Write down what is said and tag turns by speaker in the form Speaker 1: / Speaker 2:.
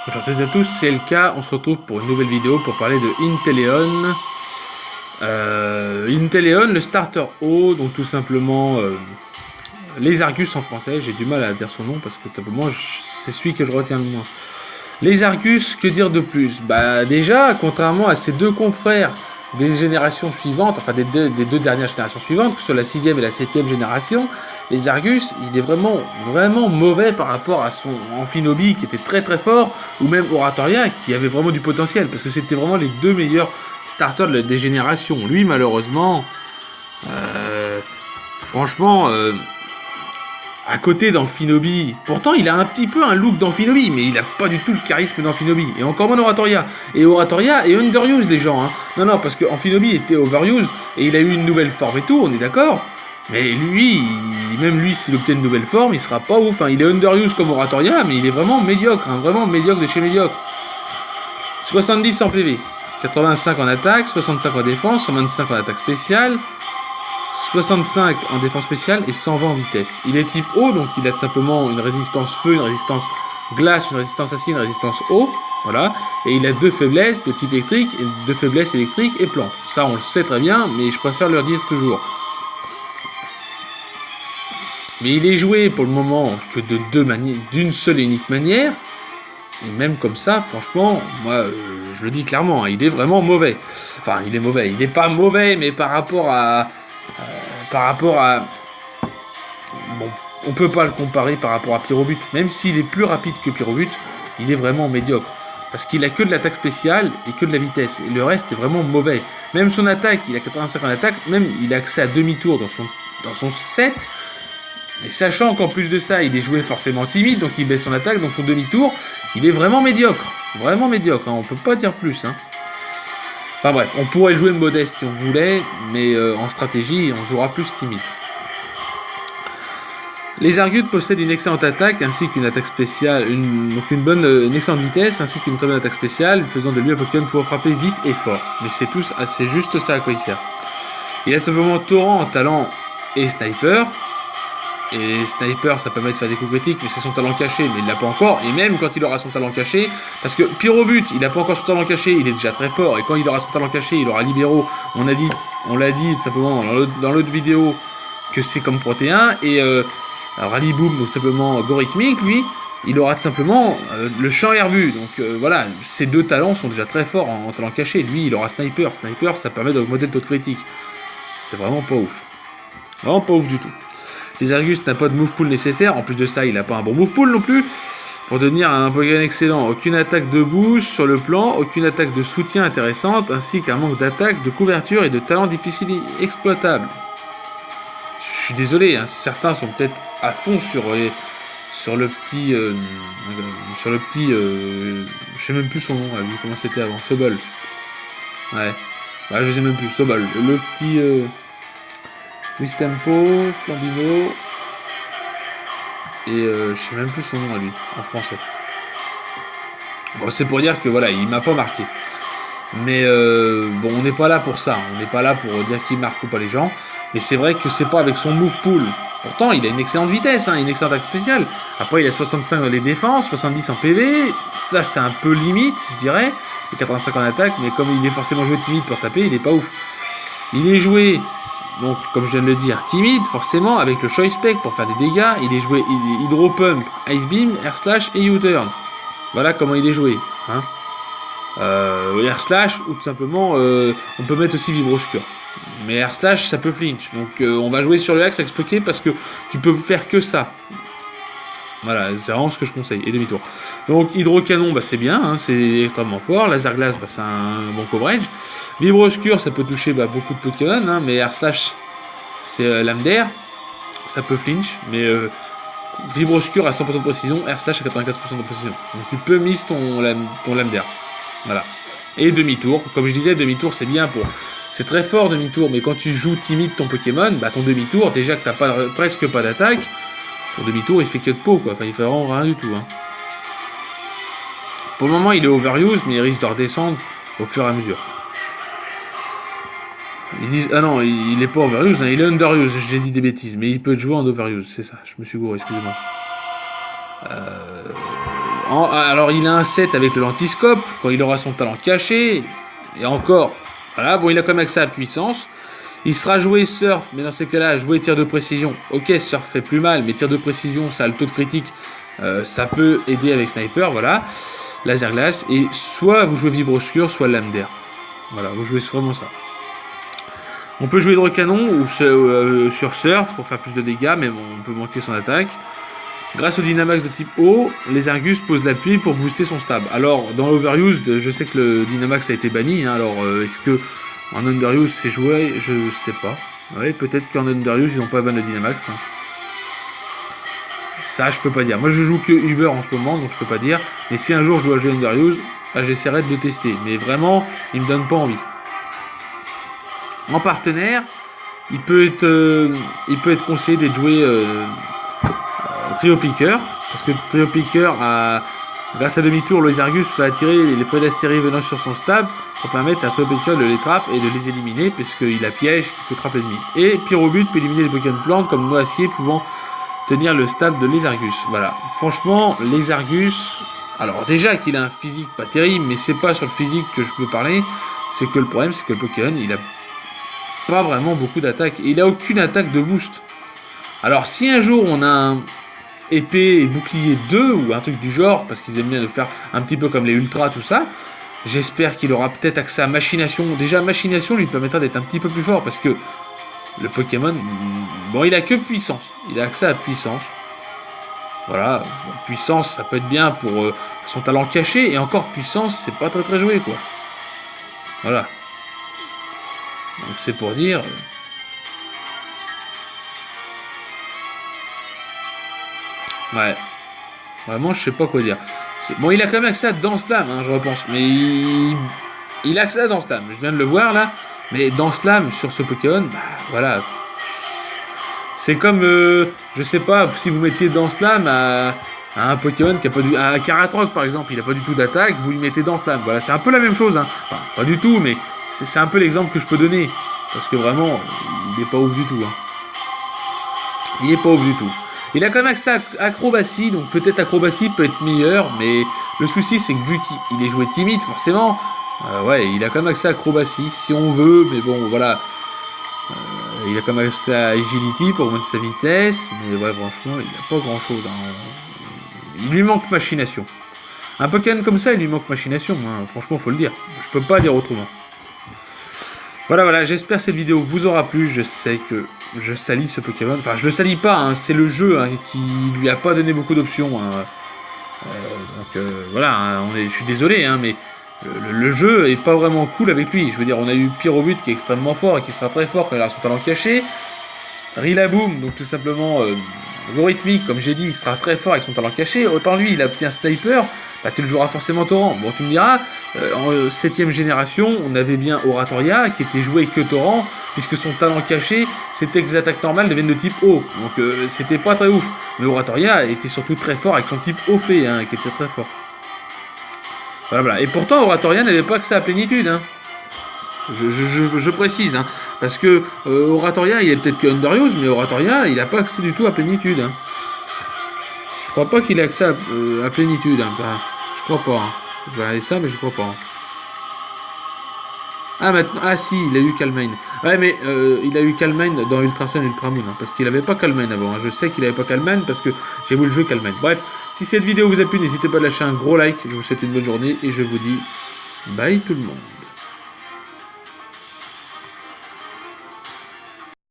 Speaker 1: Bonjour à toutes et à tous, c'est LK, on se retrouve pour une nouvelle vidéo pour parler de Inteleon. Inteleon, le starter haut, donc tout simplement les Argus en français, j'ai du mal à dire son nom parce que simplement c'est celui que je retiens le moins. Les Argus, que dire de plus? Bah déjà, contrairement à ses deux confrères des générations suivantes, enfin des deux dernières générations suivantes, que ce soit la 6e et la 7e génération, les Argus, il est vraiment mauvais par rapport à son Amphinobi qui était très fort, ou même Oratoria qui avait vraiment du potentiel, parce que c'était vraiment les deux meilleurs starters des générations. Lui, malheureusement, franchement, à côté d'Amphinobi, pourtant il a un petit peu un look d'Amphinobi, mais il a pas du tout le charisme d'Amphinobi. Et encore moins Oratoria. Et Oratoria est underused des gens. Hein. Non, parce que Amphinobi était overused, et il a eu une nouvelle forme et tout, on est d'accord. Mais lui, même lui, s'il obtient une nouvelle forme, il sera pas ouf. Hein. Il est underused comme Oratoria, mais il est vraiment médiocre. Hein. Vraiment médiocre de chez médiocre. 70 en PV, 85 en attaque, 65 en défense, 125 en attaque spéciale, 65 en défense spéciale et 120 en vitesse. Il est type eau, donc il a tout simplement une résistance feu, une résistance glace, une résistance acier, une résistance eau. Voilà. Et il a deux faiblesses de type électrique, et deux faiblesses électriques et plante. Ça, on le sait très bien, mais je préfère le dire toujours. Mais il est joué pour le moment que de d'une seule et unique manière. Et même comme ça, franchement, moi, je le dis clairement, hein, il est vraiment mauvais. Enfin, il est mauvais. Il n'est pas mauvais, mais par rapport à... Bon, on peut pas le comparer par rapport à Pyrobut. Même s'il est plus rapide que Pyrobut, il est vraiment médiocre. Parce qu'il a que de l'attaque spéciale et que de la vitesse. Et le reste est vraiment mauvais. Même son attaque, il a 85 en attaque, même il a accès à demi-tour dans son set. Et sachant qu'en plus de ça, il est joué forcément timide, donc il baisse son attaque, donc son demi-tour, il est vraiment médiocre. Vraiment médiocre, hein, on peut pas dire plus. Hein. Enfin bref, on pourrait jouer modeste si on voulait, mais en stratégie, on jouera plus timide. Les Argus possèdent une excellente attaque, ainsi qu'une attaque spéciale, une excellente vitesse, ainsi qu'une très bonne attaque spéciale, faisant de lui un Pokémon pour frapper vite et fort. Mais c'est juste ça à quoi il sert. Il a simplement Torrent en talent et Sniper. Et Sniper, ça permet de faire des coups critiques, mais c'est son talent caché, mais il l'a pas encore. Et même quand il aura son talent caché, parce que Pyrobut, il a pas encore son talent caché, il est déjà très fort. Et quand il aura son talent caché, il aura Libéraux. On l'a dit simplement dans l'autre vidéo que c'est comme Protéin. Et Rally Boom, donc simplement Gorithmic, lui, il aura tout simplement le champ herbu. Donc voilà, ces deux talents sont déjà très forts en talent caché. Lui, il aura Sniper. Sniper, ça permet d'augmenter le taux de critique. C'est vraiment pas ouf. Vraiment pas ouf du tout. Les Argus n'a pas de move pool nécessaire, en plus de ça il n'a pas un bon move pool non plus, pour devenir un Pokémon excellent. Aucune attaque de boost sur le plan, aucune attaque de soutien intéressante, ainsi qu'un manque d'attaque, de couverture et de talent difficile exploitable. Je suis désolé, hein, certains sont peut-être à fond sur le petit... je sais même plus son nom, là, vu comment c'était avant, Sobol. Ouais, je sais même plus, Sobol. Le petit... Wistempo, Flambino, et je sais même plus son nom à lui, en français. Bon, c'est pour dire que voilà, il m'a pas marqué. Mais bon, on n'est pas là pour ça, on n'est pas là pour dire qu'il marque ou pas les gens. Mais c'est vrai que c'est pas avec son move pool. Pourtant, il a une excellente vitesse, hein, une excellente attaque spéciale. Après, il a 65 dans les défenses, 70 en PV. Ça, c'est un peu limite, je dirais. Et 85 en attaque, mais comme il est forcément joué timide pour taper, il est pas ouf. Il est joué... Donc, comme je viens de le dire, timide, forcément, avec le Choice Spec pour faire des dégâts. Il est joué Hydro Pump, Ice Beam, Air Slash et U-Turn. Voilà comment il est joué. Hein. Air Slash, ou tout simplement, on peut mettre aussi Vibroscure. Mais Air Slash, ça peut flinch. Donc, on va jouer sur le axe avec Spoké parce que tu peux faire que ça. Voilà, c'est vraiment ce que je conseille. Et demi-tour. Donc, Hydrocanon, bah, c'est bien, hein, c'est extrêmement fort. Laser Glace, bah, c'est un bon coverage. Vibroscure, ça peut toucher beaucoup de Pokémon, hein, mais Air Slash, c'est lame d'air. Ça peut flinch, mais Vibroscure à 100% de précision, Air Slash à 84% de précision. Donc, tu peux miss ton lame d'air. Voilà. Et demi-tour. Comme je disais, demi-tour, c'est bien pour... C'est très fort, demi-tour, mais quand tu joues timide ton Pokémon, bah, ton demi-tour, déjà que t'as presque pas d'attaque, ton demi-tour, il fait que de peau, quoi. Enfin, il fait vraiment rien du tout. Hein. Pour le moment, il est overuse, mais il risque de redescendre au fur et à mesure. Ils disent... Ah non, il est pas overuse, hein, il est underuse, j'ai dit des bêtises. Mais il peut être joué en overuse, c'est ça. Je me suis gouré, excusez-moi. Alors il a un set avec le lentiscope, quand il aura son talent caché, et encore, voilà, bon il a quand même accès à la puissance. Il sera joué surf, mais dans ces cas-là, jouer tir de précision, ok surf fait plus mal, mais tir de précision, ça a le taux de critique, ça peut aider avec sniper, voilà. Laser glace, et soit vous jouez vibroscure, soit lame d'air. Voilà, vous jouez vraiment ça. On peut jouer hydrocanon ou sur surf pour faire plus de dégâts, mais bon, on peut manquer son attaque. Grâce au Dynamax de type O, les Argus posent l'appui pour booster son stab. Alors, dans l'Overused, je sais que le Dynamax a été banni, hein, alors est-ce que en Underuse c'est joué? Je sais pas. Ouais, peut-être qu'en Underuse ils n'ont pas ban le Dynamax. Hein. Ça, je peux pas dire. Moi, je joue que Uber en ce moment, donc je peux pas dire. Mais si un jour je dois jouer Underuse, là, j'essaierai de le tester. Mais vraiment, il me donne pas envie. En partenaire, il peut être conseillé d'être joué Trio Picker, parce que Trio Picker grâce à demi-tour, le Argus va attirer les Predastéries venant sur son stab pour permettre à Trio Picker de les trapper et de les éliminer, puisqu'il a piège qui peut trapper l'ennemi. Et Pyrobut peut éliminer les Pokémon plantes comme Noacier pouvant tenir le stab de les Argus. Voilà, franchement, les Argus, alors déjà qu'il a un physique pas terrible, mais c'est pas sur le physique que je peux parler, c'est que le problème c'est que le Pokémon il a pas vraiment beaucoup d'attaques, il a aucune attaque de boost. Alors si un jour on a un épée et bouclier 2 ou un truc du genre, parce qu'ils aiment bien le faire un petit peu comme les ultras, tout ça, j'espère qu'il aura peut-être accès à machination. Déjà machination lui permettra d'être un petit peu plus fort, parce que le Pokémon, bon il a que puissance, il a accès à puissance. Voilà, bon, puissance ça peut être bien pour son talent caché, et encore puissance c'est pas très joué quoi. Voilà. Donc c'est pour dire... Ouais. Vraiment, je sais pas quoi dire. Bon, il a quand même accès à Danse Lame, hein, je repense. Mais il a accès à Danse Lame. Je viens de le voir, là. Mais Danse Lame, sur ce Pokémon, bah, voilà. C'est comme, je sais pas, si vous mettiez Danse Lame à un Pokémon qui a pas du... À Karatroc, par exemple, il a pas du tout d'attaque, vous lui mettez Danse Lame. Voilà, c'est un peu la même chose, hein. Enfin, pas du tout, mais c'est un peu l'exemple que je peux donner. Parce que vraiment, il est pas ouf du tout, hein. Il est pas ouf du tout. Il a quand même accès à acrobatie, donc peut-être acrobatie peut être meilleur, mais le souci c'est que vu qu'il est joué timide, forcément, ouais, il a quand même accès à acrobatie, si on veut, mais bon, voilà. Il a quand même accès à agility pour augmenter sa vitesse, mais ouais, franchement, il n'a pas grand-chose. Hein. Il lui manque machination. Un Pokémon comme ça, il lui manque machination, hein, franchement, faut le dire. Je peux pas dire autrement. Voilà, j'espère que cette vidéo vous aura plu. Je sais que je salis ce Pokémon. Enfin, je le salis pas, hein, c'est le jeu hein, qui lui a pas donné beaucoup d'options. Hein. Donc voilà, hein, je suis désolé, hein, mais le jeu est pas vraiment cool avec lui. Je veux dire, on a eu Pyrobut qui est extrêmement fort et qui sera très fort quand il aura son talent caché. Rillaboom, donc tout simplement algorithmique, comme j'ai dit, il sera très fort avec son talent caché. Autant lui, il a obtenu un sniper, bah, tu le joueras forcément Torrent. Bon, tu me diras, en 7ème génération, on avait bien Oratoria qui était joué que Torrent, puisque son talent caché, c'était que les attaques normales deviennent de type O. Donc c'était pas très ouf. Mais Oratoria était surtout très fort avec son type O fait, hein, qui était très fort. Voilà. Et pourtant, Oratoria n'avait pas accès à plénitude. Hein. Je précise, hein, parce que Oratoria, il est peut-être que Underuse, mais Oratoria, il n'a pas accès du tout à plénitude. Hein. Je crois pas qu'il ait accès à plénitude. Hein. Enfin, je crois pas. Hein. Je vais regarder ça, mais je crois pas. Hein. Ah, maintenant, ah si, il a eu Calmine. Ouais, mais il a eu Calmine dans Ultrasun et Ultramoon, hein, parce qu'il n'avait pas Calmine avant. Hein. Je sais qu'il n'avait pas Calmine parce que j'ai voulu jouer Calmine. Bref, si cette vidéo vous a plu, n'hésitez pas à lâcher un gros like. Je vous souhaite une bonne journée et je vous dis bye tout le monde.